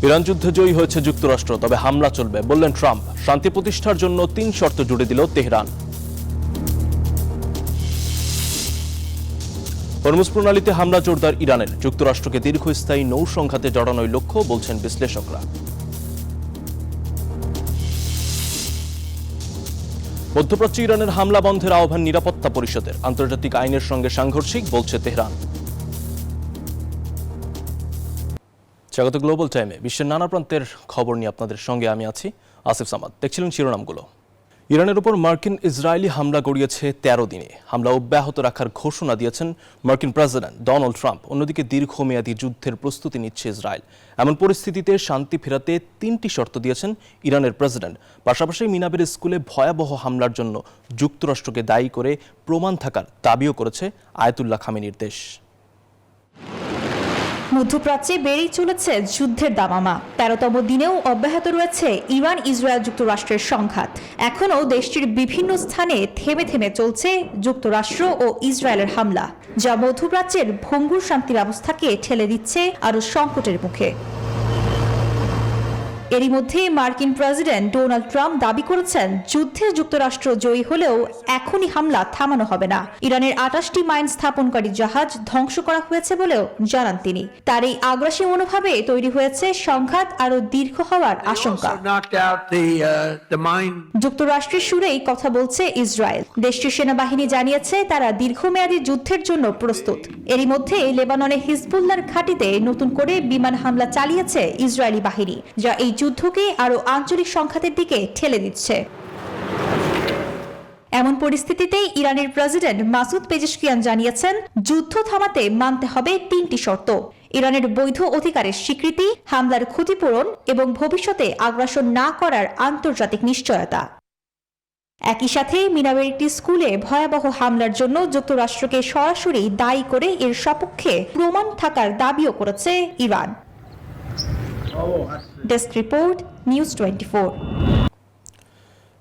Iran যুদ্ধে জয়ী হয়েছে যুক্তরাষ্ট্র, তবে হামলা চলবে বললেন ট্রাম্প। শান্তি প্রতিষ্ঠার জন্য 3 শর্ত জুড়ে দিল তেহরান। হরমুজ প্রণালীতে হামলা জোরদার ইরানের, যুক্তরাষ্ট্রকে দীর্ঘস্থায়ী নৌ সংঘাতে জড়ানোর লক্ষ্য বলছেন বিশ্লেষকরা। মধ্যপ্রাচ্যে ইরানের হামলা বন্ধের আহ্বান নিরাপত্তা পরিষদের, আন্তর্জাতিক আইনের সঙ্গে সাংঘর্ষিক বলছে তেহরান। স্বাগত গ্লোবাল টাইমে। বিশ্বের নানা প্রান্তের খবর নিয়ে আপনাদের সঙ্গে আমি আছি আসিফ সামাদ। দেখছিলেন শিরোনামগুলো। ইরানের উপর মার্কিন ইসরায়েলি হামলা গড়িয়েছে 13 দিনে। হামলা অব্যাহত রাখার ঘোষণা দিয়েছেন মার্কিন প্রেসিডেন্ট ডোনাল্ড ট্রাম্প। অন্যদিকে দীর্ঘমেয়াদী যুদ্ধের প্রস্তুতি নিচ্ছে ইসরায়েল। এমন পরিস্থিতিতে শান্তি ফেরাতে 3টি শর্ত দিয়েছেন ইরানের প্রেসিডেন্ট। পাশাপাশি মিনাবের স্কুলে ভয়াবহ হামলার জন্য যুক্তরাষ্ট্রকে দায়ী করে প্রমাণ থাকার দাবিও করেছে আয়াতুল্লাহ খামেনির দেশ। মধ্যপ্রাচ্যে বেড়েই চলেছে যুদ্ধের দামামা। 13তম দিনেও অব্যাহত রয়েছে ইরান ইসরায়েল যুক্তরাষ্ট্রের সংঘাত। এখনও দেশটির বিভিন্ন স্থানে থেমে থেমে চলছে যুক্তরাষ্ট্র ও ইসরায়েলের হামলা, যা মধ্যপ্রাচ্যের ভঙ্গুর শান্তি ব্যবস্থাকে ঠেলে দিচ্ছে আরও সংকটের মুখে। এরই মধ্যে মার্কিন প্রেসিডেন্ট ডোনাল্ড ট্রাম্প দাবি করেছেন, যুদ্ধে যুক্তরাষ্ট্র জয়ী হলেও এখনই হামলা থামানো হবে না। ইরানের 28টি মাইন স্থাপনকারী জাহাজ ধ্বংস করা হয়েছে বলেও জানান তিনি। তার এই আগ্রাসী মনোভাবে তৈরি হয়েছে সংঘাত আরও দীর্ঘ হওয়ার আশঙ্কা। যুক্তরাষ্ট্রের সুরেই কথা বলছে ইসরায়েল। দেশটির সেনাবাহিনী জানিয়েছে তারা দীর্ঘমেয়াদী যুদ্ধের জন্য প্রস্তুত। এরই মধ্যে লেবাননে হিজবুল্লাহর ঘাঁটিতে নতুন করে বিমান হামলা চালিয়েছে ইসরায়েলি বাহিনী, যা এই যুদ্ধকে আরো আঞ্চলিক সংঘাতের দিকে ঠেলে দিচ্ছে। এমন পরিস্থিতিতেই ইরানের প্রেসিডেন্ট মাসুদ পেজেশকিয়ান জানিয়েছেন, যুদ্ধ থামাতে মানতে হবে 3টি শর্ত: ইরানের বৈধ অধিকারের স্বীকৃতি, হামলার ক্ষতিপূরণ এবং ভবিষ্যতে আগ্রাসন না করার আন্তর্জাতিক নিশ্চয়তা। একই সাথে মিনাবের একটি স্কুলে ভয়াবহ হামলার জন্য যুক্তরাষ্ট্রকে সরাসরি দায়ী করে এর সপক্ষে প্রমাণ থাকার দাবিও করেছে ইরান। Desk report, news 24।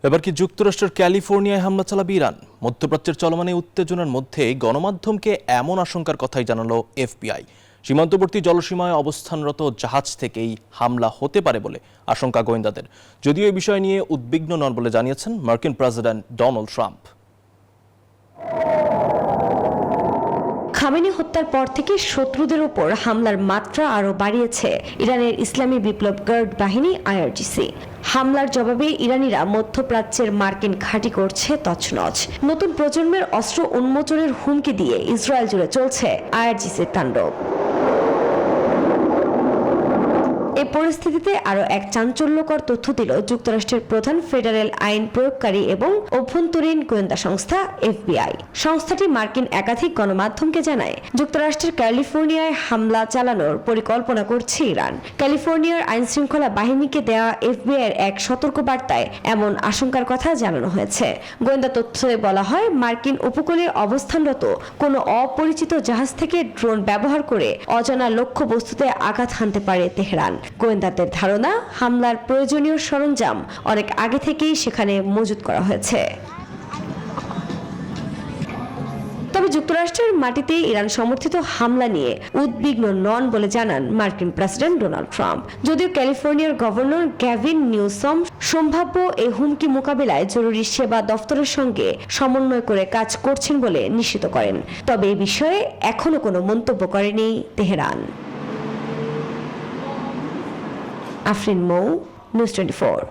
এবার কি যুক্তরাষ্ট্রের ক্যালিফোর্নিয়ায় হামলা চালাবে ইরান? মধ্যপ্রাচ্যের চলমান উত্তেজনার মধ্যে গণমাধ্যমকে এমন আশঙ্কার কথাই জানালো এফবিআই। সীমান্তবর্তী জলসীমায় অবস্থানরত জাহাজ থেকেই হামলা হতে পারে বলে আশঙ্কা গোয়েন্দাদের। যদিও এই বিষয় নিয়ে উদ্বিগ্ন নন বলে জানিয়েছেন মার্কিন প্রেসিডেন্ট ডোনাল্ড ট্রাম্প। খামেনি হত্যার পর থেকে শত্রুদের উপর হামলার মাত্রা আরও বাড়িয়েছে ইরানের ইসলামী বিপ্লব গার্ড বাহিনী আইআরজিসি। হামলার জবাবে ইরানিরা মধ্যপ্রাচ্যের মার্কিন ঘাঁটি করছে তছনছ। নতুন প্রজন্মের অস্ত্র উন্মোচনের হুমকি দিয়ে ইসরায়েল জুড়ে চলছে আইআরজিসির তাণ্ডব। এই পরিস্থিতিতে আরও এক চাঞ্চল্যকর তথ্য দিল যুক্তরাষ্ট্রের প্রধান ফেডারেল আইন প্রয়োগকারী এবং অভ্যন্তরীণ গোয়েন্দা সংস্থা এফবিআই। সংস্থাটি মার্কিন একাধিক গণমাধ্যমকে জানায়, যুক্তরাষ্ট্রের ক্যালিফোর্নিয়ায় হামলা চালানোর পরিকল্পনা করছে ইরান। ক্যালিফোর্নিয়ার আইনশৃঙ্খলা বাহিনীকে দেওয়া এফবিআইয়ের এক সতর্ক বার্তায় এমন আশঙ্কার কথা জানানো হয়েছে। গোয়েন্দা তথ্যে বলা হয়, মার্কিন উপকূলে অবস্থানরত কোনো অপরিচিত জাহাজ থেকে ড্রোন ব্যবহার করে অজানা লক্ষ্যবস্তুতে আঘাত হানতে পারে তেহরান। গোয়েন্দাদের ধারণা, হামলার প্রয়োজনীয় সরঞ্জাম অনেক আগে থেকেই সেখানে মজুত করা হয়েছে। তবে যুক্তরাষ্ট্রের মাটিতে ইরান সমর্থিত হামলা নিয়ে উদ্বিগ্ন নন বলে জানান মার্কিন প্রেসিডেন্ট ডোনাল্ড ট্রাম্প। যদিও ক্যালিফোর্নিয়ার গভর্নর গ্যাভিন নিউসম সম্ভাব্য এই হুমকি মোকাবিলায় জরুরি সেবা দফতরের সঙ্গে সমন্বয় করে কাজ করছেন বলে নিশ্চিত করেন। তবে এই বিষয়ে এখনো কোনো মন্তব্য করেনি তেহরান। আফরিন মৌ, নিউজ 24।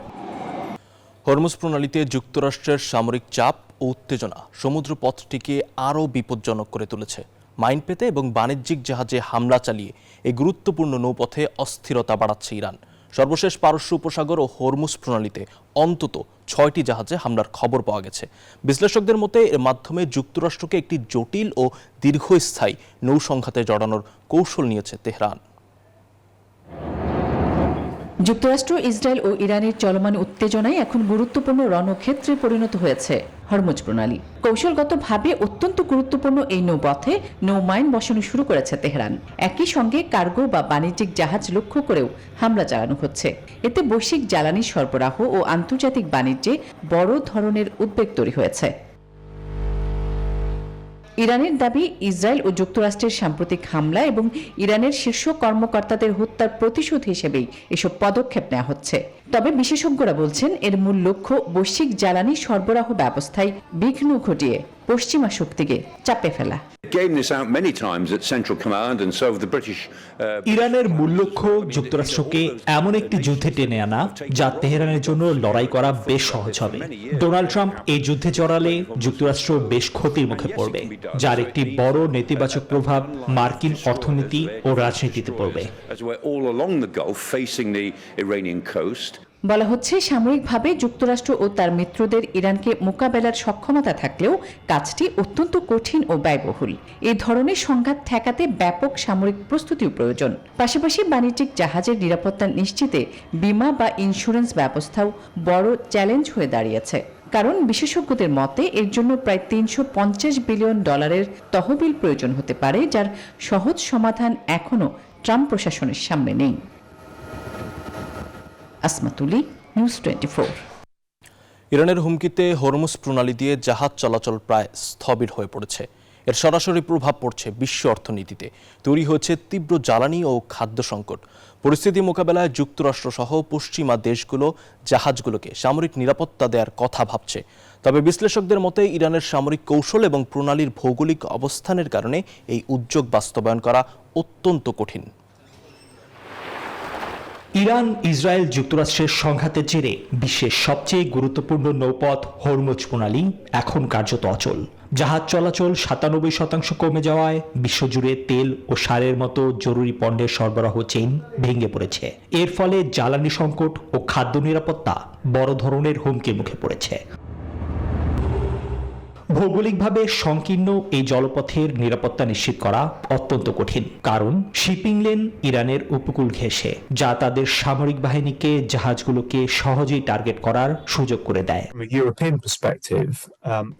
হরমুজ প্রণালীতে যুক্তরাষ্ট্রের সামরিক চাপ ও উত্তেজনা সমুদ্রপথটিকে আরও বিপজ্জনক করে তুলেছে। মাইন পেতে এবং বাণিজ্যিক জাহাজে হামলা চালিয়ে এই গুরুত্বপূর্ণ নৌপথে অস্থিরতা বাড়াচ্ছে ইরান। সর্বশেষ পারস্য উপসাগর ও হরমুজ প্রণালীতে অন্তত 6টি জাহাজে হামলার খবর পাওয়া গেছে। বিশ্লেষকদের মতে এর মাধ্যমে যুক্তরাষ্ট্রকে একটি জটিল ও দীর্ঘস্থায়ী নৌসংঘাতে জড়ানোর কৌশল নিয়েছে তেহরান। যুক্তরাষ্ট্র, ইসরায়েল ও ইরানের চলমান উত্তেজনায় এখন গুরুত্বপূর্ণ রণক্ষেত্রে পরিণত হয়েছে হরমুজ প্রণালী। কৌশলগতভাবে অত্যন্ত গুরুত্বপূর্ণ এই নৌপথে নৌমাইন বসানো শুরু করেছে তেহরান। একই সঙ্গে কার্গো বা বাণিজ্যিক জাহাজ লক্ষ্য করেও হামলা চালানো হচ্ছে। এতে বৈশ্বিক জ্বালানি সরবরাহ ও আন্তর্জাতিক বাণিজ্যে বড় ধরনের উদ্বেগ তৈরি হয়েছে। ইরানের দাবি, ইসরায়েল ও যুক্তরাষ্ট্রের সাম্প্রতিক হামলা এবং ইরানের শীর্ষ কর্মকর্তাদের হত্যার প্রতিশোধ হিসেবেই এসব পদক্ষেপ নেওয়া হচ্ছে। তবে বিশেষজ্ঞরা বলছেন, এর মূল লক্ষ্য বৈশ্বিক জ্বালানি সরবরাহ ব্যবস্থায় বিঘ্ন ঘটিয়ে পশ্চিমা শক্তিকে চাপে ফেলা। ইরানের মূল লক্ষ্য যুক্তরাষ্ট্রকে এমন একটি যুদ্ধে টেনে আনা যা তেহরানের জন্য লড়াই করা বেশ সহজ হবে। ডোনাল্ড ট্রাম্প এই যুদ্ধে জড়ালে যুক্তরাষ্ট্র বেশ ক্ষতির মুখে পড়বে, যার একটি বড় নেতিবাচক প্রভাব মার্কিন অর্থনীতি ও রাজনীতিতে পড়বে। বলা হচ্ছে, সামরিকভাবে যুক্তরাষ্ট্র ও তার মিত্রদের ইরানকে মোকাবেলার সক্ষমতা থাকলেও কাজটি অত্যন্ত কঠিন ও ব্যয়বহুল। এই ধরনের সংঘাত ঠেকাতে ব্যাপক সামরিক প্রস্তুতিও প্রয়োজন। পাশাপাশি বাণিজ্যিক জাহাজের নিরাপত্তা নিশ্চিতে বিমা বা ইন্স্যুরেন্স ব্যবস্থাও বড় চ্যালেঞ্জ হয়ে দাঁড়িয়েছে। কারণ বিশেষজ্ঞদের মতে এর জন্য প্রায় $350 বিলিয়ন তহবিল প্রয়োজন হতে পারে, যার সহজ সমাধান এখনও ট্রাম্প প্রশাসনের সামনে নেই। আসমাতুলি, নিউজ 24। ইরানের হুমকিতে হরমুজ প্রণালী দিয়ে জাহাজ চলাচল প্রায় স্থবির হয়ে পড়েছে। এর সরাসরি প্রভাব পড়ছে বিশ্ব অর্থনীতিতে। তৈরি হয়েছে তীব্র জ্বালানি ও খাদ্য সংকট। পরিস্থিতি মোকাবেলায় যুক্তরাষ্ট্র সহ পশ্চিমা দেশগুলো জাহাজগুলোকে সামরিক নিরাপত্তা দেওয়ার কথা ভাবছে। তবে বিশ্লেষকদের মতে ইরানের সামরিক কৌশল এবং প্রণালীর ভৌগোলিক অবস্থানের কারণে এই উদ্যোগ বাস্তবায়ন করা অত্যন্ত কঠিন। ইরান ইসরায়েল যুক্তরাষ্ট্রের সংঘাতের জেরে বিশ্বের সবচেয়ে গুরুত্বপূর্ণ নৌপথ হরমুজ প্রণালী এখন কার্যত অচল। জাহাজ চলাচল 97% কমে যাওয়ায় বিশ্বজুড়ে তেল ও সারের মতো জরুরি পণ্যের সরবরাহ চেইন ভেঙে পড়েছে। এর ফলে জ্বালানি সংকট ও খাদ্য নিরাপত্তা বড় ধরনের হুমকির মুখে পড়েছে। ভৌগোলিকভাবে সংকীর্ণ এই জলপথের নিরাপত্তা নিশ্চিত করা অত্যন্ত কঠিন, কারণ শিপিং লেন ইরানের উপকূল ঘেঁষে, যা তাদের সামরিক বাহিনীকে জাহাজগুলোকে সহজেই টার্গেট করার সুযোগ করে দেয়।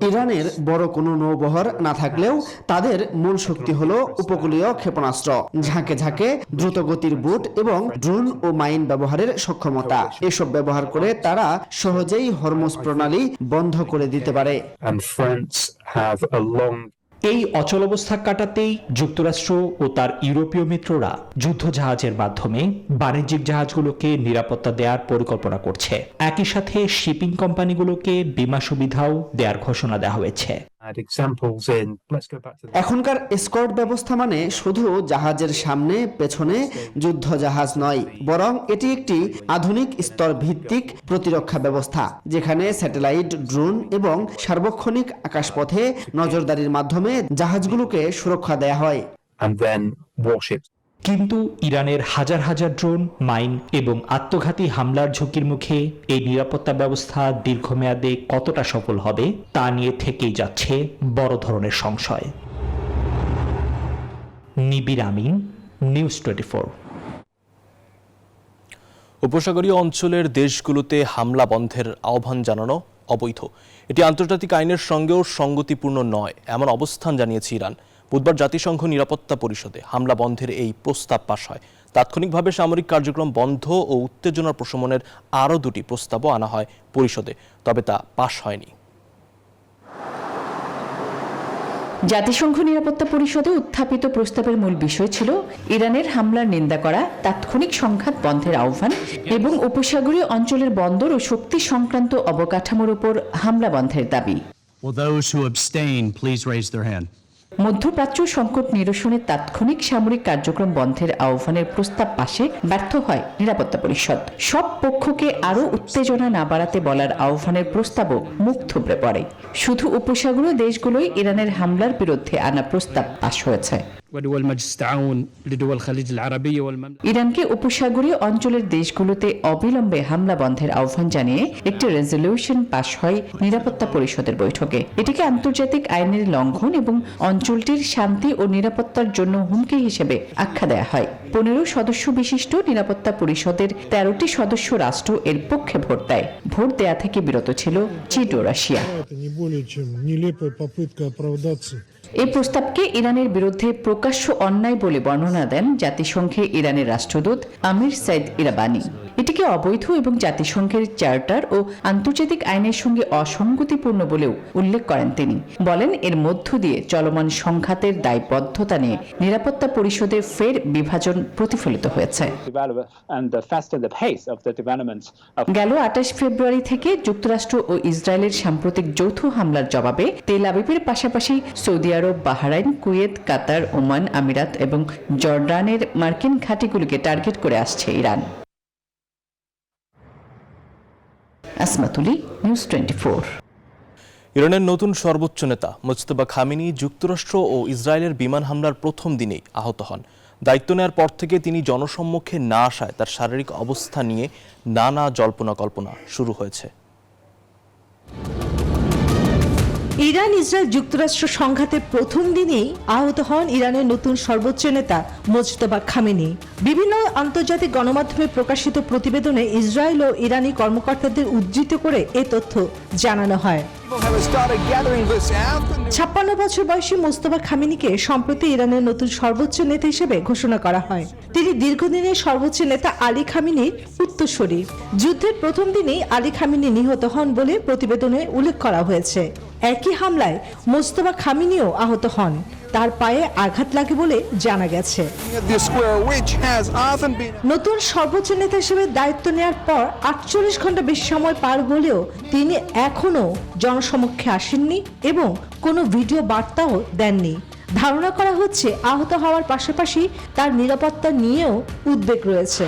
ইরানের বড় কোনো নৌবহর না থাকলেও তাদের মূল শক্তি হলো উপকূলীয় ক্ষেপণাস্ত্র, ঝাঁকে ঝাঁকে দ্রুতগতির বুট এবং ড্রোন ও মাইন ব্যবহারের সক্ষমতা। এসব ব্যবহার করে তারা সহজেই হরমুজ প্রণালী বন্ধ করে দিতে পারে। এই অচলাবস্থা কাটাতেই যুক্তরাষ্ট্র ও তার ইউরোপীয় মিত্ররা যুদ্ধ জাহাজের মাধ্যমে বাণিজ্যিক জাহাজগুলোকে নিরাপত্তা দেওয়ার পরিকল্পনা করছে। একই সাথে শিপিং কোম্পানিগুলোকে বীমা সুবিধাও দেওয়ার ঘোষণা দেওয়া হয়েছে। এখনকার এসকর্ট ব্যবস্থা মানে শুধু জাহাজের সামনে পেছনে যুদ্ধ জাহাজ নয়, বরং এটি একটি আধুনিক স্তর ভিত্তিক প্রতিরক্ষা ব্যবস্থা, যেখানে স্যাটেলাইট, ড্রোন এবং সার্বক্ষণিক আকাশপথে নজরদারির মাধ্যমে জাহাজগুলোকে সুরক্ষা দেয়া হয়। কিন্তু ইরানের হাজার হাজার ড্রোন, মাইন এবং আত্মঘাতী হামলার ঝুঁকির মুখে এই নিরাপত্তা ব্যবস্থা দীর্ঘমেয়াদে কতটা সফল হবে তা নিয়ে থেকেই যাচ্ছে বড় ধরনের সংশয়। নিবির আমিন, নিউজ 24। উপসাগরীয় অঞ্চলের দেশগুলোতে হামলা বন্ধের আহ্বান জানানো অবৈধ। এটি আন্তর্জাতিক আইনের সঙ্গেও সঙ্গতিপূর্ণ নয়, এমন অবস্থান জানিয়েছে ইরান। বুধবার জাতিসংঘ নিরাপত্তা পরিষদে হামলা বন্ধের এই প্রস্তাব পাশ হয়। তাৎক্ষণিকভাবে সামরিক কার্যক্রম বন্ধ ও উত্তেজনার প্রশমনের আরও দুটি প্রস্তাবও আনা হয় পরিষদে, তবে তা পাশ হয়নি। জাতিসংঘ নিরাপত্তা পরিষদে উত্থাপিত প্রস্তাবের মূল বিষয় ছিল ইরানের হামলার নিন্দা করা, তাৎক্ষণিক সংঘাত বন্ধের আহ্বান এবং উপসাগরীয় অঞ্চলের বন্দর ও শক্তি সংক্রান্ত অবকাঠামোর উপর হামলা বন্ধের দাবি। মধ্যপ্রাচ্য সংকট নিরসনে তাৎক্ষণিক সামরিক কার্যক্রম বন্ধের আহ্বানের প্রস্তাব পাশে ব্যর্থ হয় নিরাপত্তা পরিষদ। সব পক্ষকে আরও উত্তেজনা না বাড়াতে বলার আহ্বানের প্রস্তাবও মুখ থুবড়ে পড়ে। শুধু উপসাগরীয় দেশগুলোই ইরানের হামলার বিরুদ্ধে আনা প্রস্তাব পাশ হয়েছে। ইরানকে উপসাগরীয় অঞ্চলের দেশগুলোতে অবিলম্বে হামলা বন্ধের আহ্বান জানিয়ে একটি রেজলিউশন পাশ হয় নিরাপত্তা পরিষদের বৈঠকে। এটিকে আন্তর্জাতিক আইনের লঙ্ঘন এবং অঞ্চলটির শান্তি ও নিরাপত্তার জন্য হুমকি হিসেবে আখ্যা দেয়া হয়। 15 সদস্য বিশিষ্ট নিরাপত্তা পরিষদের 13টি সদস্য রাষ্ট্র এর পক্ষে ভোট দেয়। ভোট দেয়া থেকে বিরত ছিল চীন ও রাশিয়া। এই প্রস্তাবকে ইরানের বিরুদ্ধে প্রকাশ্য অন্যায় বলে বর্ণনা দেন জাতিসংঘে ইরানের রাষ্ট্রদূত আমির সাইদ ইরাবানি। এটিকে অবৈধ এবং জাতিসংঘের চার্টার ও আন্তর্জাতিক আইনের সঙ্গে অসঙ্গতিপূর্ণ বলেও উল্লেখ করেন তিনি। বলেন, এর মধ্য দিয়ে চলমান সংঘাতের দায়বদ্ধতা নিয়ে নিরাপত্তা পরিষদের ফের বিভাজন প্রতিফলিত হয়েছে। গেল 28 ফেব্রুয়ারি থেকে যুক্তরাষ্ট্র ও ইসরায়েলের সাম্প্রতিক যৌথ হামলার জবাবে তেল আবিবের পাশাপাশি সৌদি আরব, বাহরাইন, কুয়েত, কাতার, ওমান, আমিরাত এবং জর্ডানের মার্কিন ঘাঁটিগুলিকে টার্গেট করে আসছে ইরান। আসমাতুলি, নিউজ 24। ইরানের নতুন সর্বোচ্চ নেতা মুজতবা খামেনি যুক্তরাষ্ট্র ও ইসরায়েলের বিমান হামলার প্রথম দিনেই আহত হন। দায়িত্ব নেওয়ার পর থেকে তিনি জনসম্মুখে না আসায় তার শারীরিক অবস্থা নিয়ে নানা জল্পনা কল্পনা শুরু হয়েছে। ইরান ইসরায়েল যুক্তরাষ্ট্র সংঘাতের প্রথম দিনেই আহত হন ইরানের নতুন সর্বোচ্চ নেতা মুজতবা খামেনি। বিভিন্ন আন্তর্জাতিক গণমাধ্যমে প্রকাশিত প্রতিবেদনে ইসরায়েল ও ইরানি কর্মকর্তাদের উদ্ধৃত করে এ তথ্য জানানো হয়। 56 বছর বয়সী মুজতবা খামেনিকে সম্প্রতি ইরানের নতুন সর্বোচ্চ নেতা হিসেবে ঘোষণা করা হয়। তিনি দীর্ঘদিনের সর্বোচ্চ নেতা আলী খামেনির উত্তরসূরি। যুদ্ধের প্রথম দিনেই আলী খামেনি নিহত হন বলে প্রতিবেদনে উল্লেখ করা হয়েছে। একই হামলায় মুজতবা খামেনিও আহত হন। তার পায়ে আঘাত লাগে বলে জানা গেছে। নতুন সর্বোচ্চ নেতা হিসেবে দায়িত্ব নেওয়ার পর 48 ঘন্টা বেশি সময় পার হলেও তিনি এখনো জনসমক্ষে আসেননি এবং কোনো ভিডিও বার্তাও দেননি। ধারণা করা হচ্ছে আহত হওয়ার পাশাপাশি তার নিরাপত্তা নিয়েও উদ্বেগ রয়েছে।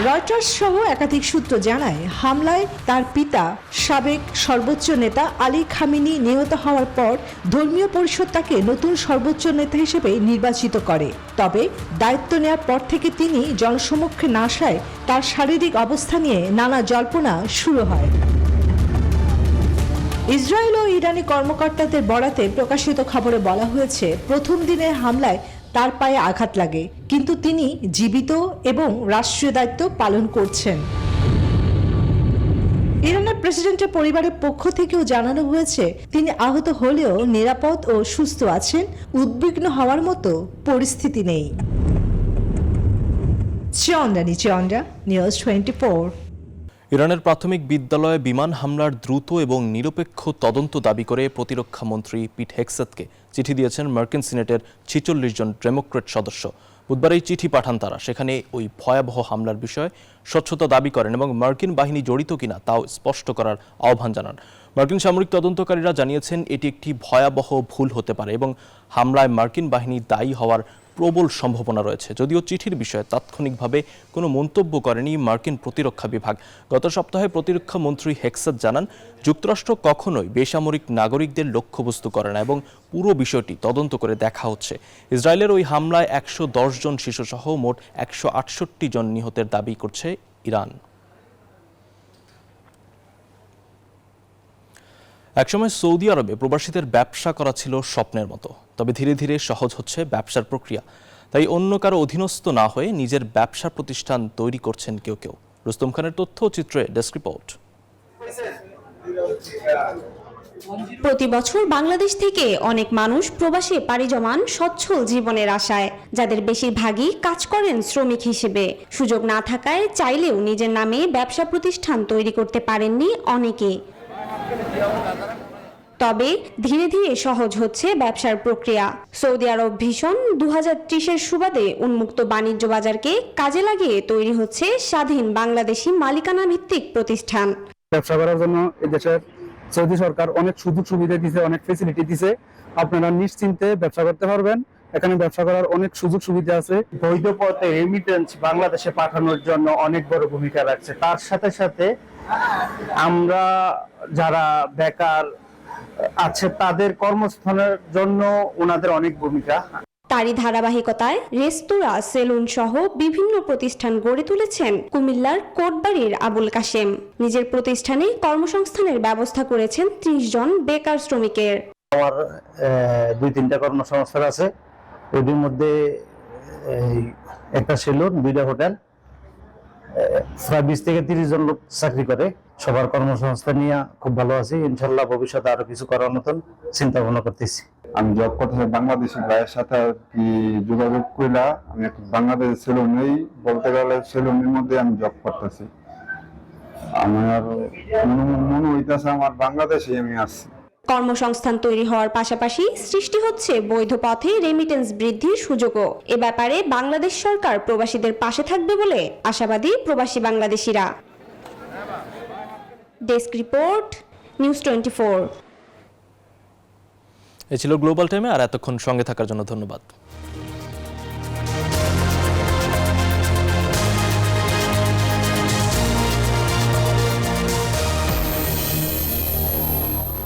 রয়টার্স সহ একাধিক সূত্র জানায়, হামলায় তার পিতা সাবেক সর্বোচ্চ নেতা আলী খামেনি নিহত হওয়ার পর ধর্মীয় পরিষদ তাকে নতুন সর্বোচ্চ নেতা হিসেবে নির্বাচিত করে। তবে দায়িত্ব নেওয়ার পর থেকে তিনি জনসমক্ষে না আসায় তার শারীরিক অবস্থা নিয়ে নানা জল্পনা শুরু হয়। ইসরায়েল ও ইরানি কর্মকর্তাদের বরাতে প্রকাশিত খবরে বলা হয়েছে, প্রথম দিনের হামলায় তার পায়ে আঘাত লাগে, কিন্তু তিনি জীবিত এবং রাষ্ট্রীয় দায়িত্ব পালন করছেন। ইরানের প্রেসিডেন্টের পরিবারের পক্ষ থেকেও জানানো হয়েছে, তিনি আহত হলেও নিরাপদ ও সুস্থ আছেন, উদ্বিগ্ন হওয়ার মতো পরিস্থিতি নেই। চন্দ্রা, নিউজ 24। ইরানের প্রাথমিক বিদ্যালয়ে বিমান হামলার দ্রুত এবং নিরপেক্ষ তদন্ত দাবি করে প্রতিরক্ষা মন্ত্রী পিট হেগসেথকে চিঠি দিয়েছেন মার্কিন সিনেটের 46 জন ডেমোক্র্যাট সদস্য। বুধবার এই চিঠি পাঠান তারা। সেখানে ওই ভয়াবহ হামলার বিষয়ে স্বচ্ছতা দাবি করেন এবং মার্কিন বাহিনী জড়িত কিনা তাও স্পষ্ট করার আহ্বান জানান। মার্কিন সামরিক তদন্তকারীরা জানিয়েছেন, এটি একটি ভয়াবহ ভুল হতে পারে এবং হামলায় মার্কিন বাহিনী দায়ী হওয়ার প্রবল সম্ভাবনা রয়েছে। যদিও চিঠির বিষয়ে তাৎক্ষণিকভাবে কোনো মন্তব্য করেনি মার্কিন প্রতিরক্ষা বিভাগ। গত সপ্তাহে প্রতিরক্ষা মন্ত্রী হেগসেথ জানান, যুক্তরাষ্ট্র কখনোই বেসামরিক নাগরিকদের লক্ষ্যবস্তু করে না এবং পুরো বিষয়টি তদন্ত করে দেখা হচ্ছে। ইসরায়েলের ওই হামলায় 110 জন শিশুসহ মোট 168 জন নিহতের দাবি করছে ইরান। একসময় সৌদি আরবে প্রবাসীদের ব্যবসা করা ছিল স্বপ্নের মতো, তবে ধীরে ধীরে সহজ হচ্ছে ব্যবসার প্রক্রিয়া। তাই অন্য কারো অধীনস্থ না হয়ে নিজের ব্যবসা প্রতিষ্ঠান তৈরি করছেন কেউ কেউ। রুস্তম খানের তথ্য চিত্রে ডেস্ক রিপোর্ট। প্রতি বছর বাংলাদেশ থেকে অনেক মানুষ প্রবাসে পাড়ি জমান সচ্ছল জীবনের আশায়, যাদের বেশিরভাগই কাজ করেন শ্রমিক হিসেবে। সুযোগ না থাকায় চাইলেও নিজের নামে ব্যবসা প্রতিষ্ঠান তৈরি করতে পারেননি অনেকে। তবে ধীরে ধীরে সহজ হচ্ছে ব্যবসার প্রক্রিয়া। সৌদি আরব ভিশন 2030-এর সুবাদে উন্মুক্ত বাণিজ্য বাজারকে কাজে লাগিয়ে তৈরি হচ্ছে স্বাধীন বাংলাদেশি মালিকানা ভিত্তিক প্রতিষ্ঠান। ব্যবসা করার জন্য এদেশের সৌদি সরকার অনেক সুযোগ সুবিধা দিয়েছে, অনেক ফ্যাসিলিটি দিয়েছে। আপনারা নিশ্চিন্তে ব্যবসা করতে পারবেন। এখানে ব্যবসা করার অনেক সুযোগ সুবিধা আছে। বৈধ পথে রেমিটেন্স বাংলাদেশে পাঠানোর জন্য অনেক বড় ভূমিকা রাখছে। তার সাথে সাথে আমরা যারা বেকার আছে তাদের কর্মস্থানের জন্য ওনাদের অনেক ভূমিকা। তারই ধারাবাহিকতায় রেস্তোরাঁ, সেলুন সহ বিভিন্ন প্রতিষ্ঠান গড়ে তুলেছেন কুমিল্লার কোটবাড়ির আবুল কাশেম। নিজের প্রতিষ্ঠানে কর্মসংস্থানের ব্যবস্থা করেছেন 30 জন বেকার শ্রমিকের। আমার 2-3টা কর্মসংস্থান আছে, ওদের মধ্যে একটা সেলুন, 2টা হোটেল, প্রায় 20 থেকে 30 জন লোক চাকরি করে। সবার কর্মসংস্থান নিয়ে খুব ভালো আছি। ইনশাল্লাহ ভবিষ্যতে আরো কিছু করার মতন চিন্তা ভাবনা করতেছি। আমি জব করতে বাংলাদেশি ভাইয়ের সাথে আর কি যোগাযোগ কইলা আমি একটা বাংলাদেশের সেলুনেই বলতে গেলে সেলুনের মধ্যে আমি জব করতেছি। আমার মনে হইতেছে আমার বাংলাদেশে আমি আছি। কর্মসংস্থান তৈরি হওয়ার পাশাপাশি সৃষ্টি হচ্ছে বৈধ পথে রেমিটেন্স বৃদ্ধির সুযোগও। এ ব্যাপারে বাংলাদেশ সরকার প্রবাসীদের পাশে থাকবে বলে আশাবাদী প্রবাসী বাংলাদেশিরা। Desk report, news 24। এ ছিল গ্লোবাল টাইমে, আর এতক্ষণ সঙ্গে থাকার জন্য ধন্যবাদ।